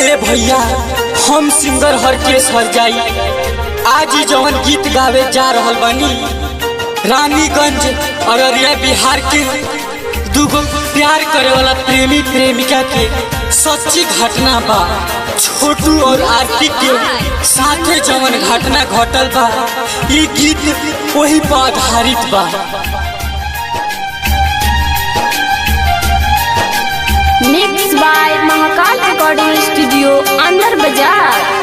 ए भैया, हम सिंगर हरकेश हरजाई आज जवन गीत गावे जा रहल बानी रानीगंज अररिया बिहार के दुगो प्यार करे वाला प्रेमी प्रेमिका के सच्ची घटना बा। छोटू और आरती के साथे जवन घटना घटल बा, ये गीत वही पर आधारित बा। Mix by Mahakal recording studio अंदर बाजार।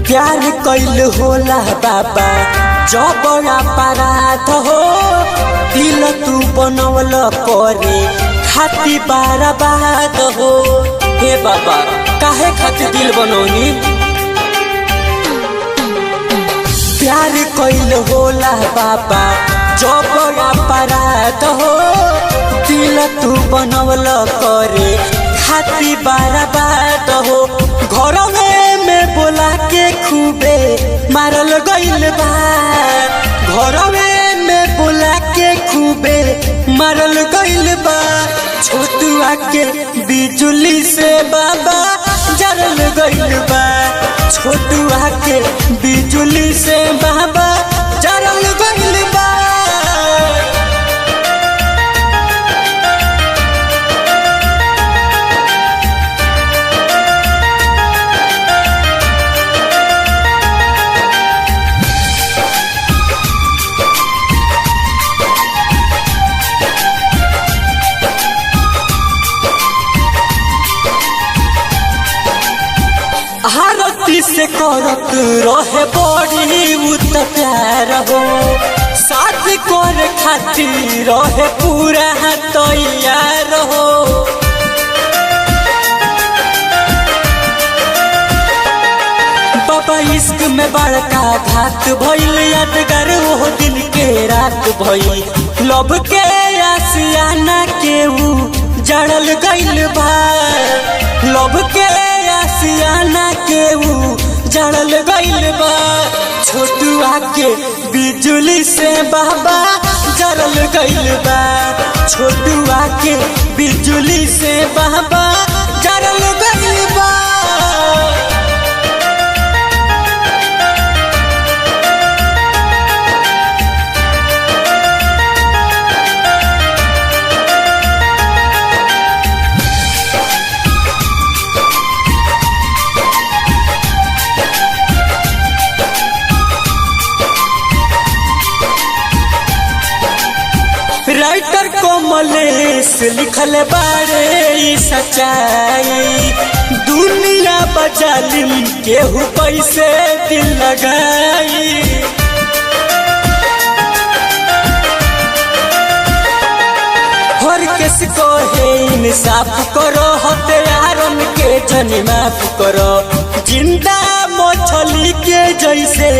प्यार कैल होला बाबा जब अपराध हो, दिल तू बनवल करे खाती बर्बाद हो। हे बाबा काहे खातिर दिल बनौनी? प्यार कैल होला बाबा जब अपराध हो, दिल तू बनवल करे खाती बर्बाद हो। घर में बोला के खूबे मारल गइल बा, घर में बोला के खूबे मारल गइल बा। छोटुआ के बिजुली से बाबा जरल गइल बा, छोटुआ के बिजुली से बाबा जरल गइल बा। आरती से करत रहे बड़ी उत प्यार हो, साथ कर खातिर रहे पूरा तैयार हो। बाबा इश्क में बड़का घात भइल, यादगार वो दिन के रात भइल। लब के आसियाना के ऊ जड़ल गइल बा, लब के आसियाना के ऊ जड़ल गइल बा। छोटुआ के बिजुली से बाबा जड़ल गइल बा, छोटुआ के बिजुली से बाबा जड़ल गइल बा। राइटर कमलेश लिखल बारे सच्चाई, दुनिया बजालिम केहू पैसे दिल लगाई। हर किस को है इंसाफ करो, हत्यारन के जनी माफ करो। जिंदा मछली के जैसे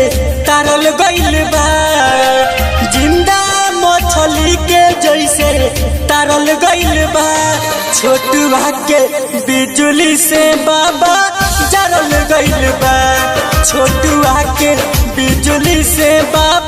तारल गइल बा, जिंदा मछली के जैसे तारल गइल बा। छोटुआ के बिजुली से बाबा जरल गइल बा, छोटुआ के बिजुली से बाबा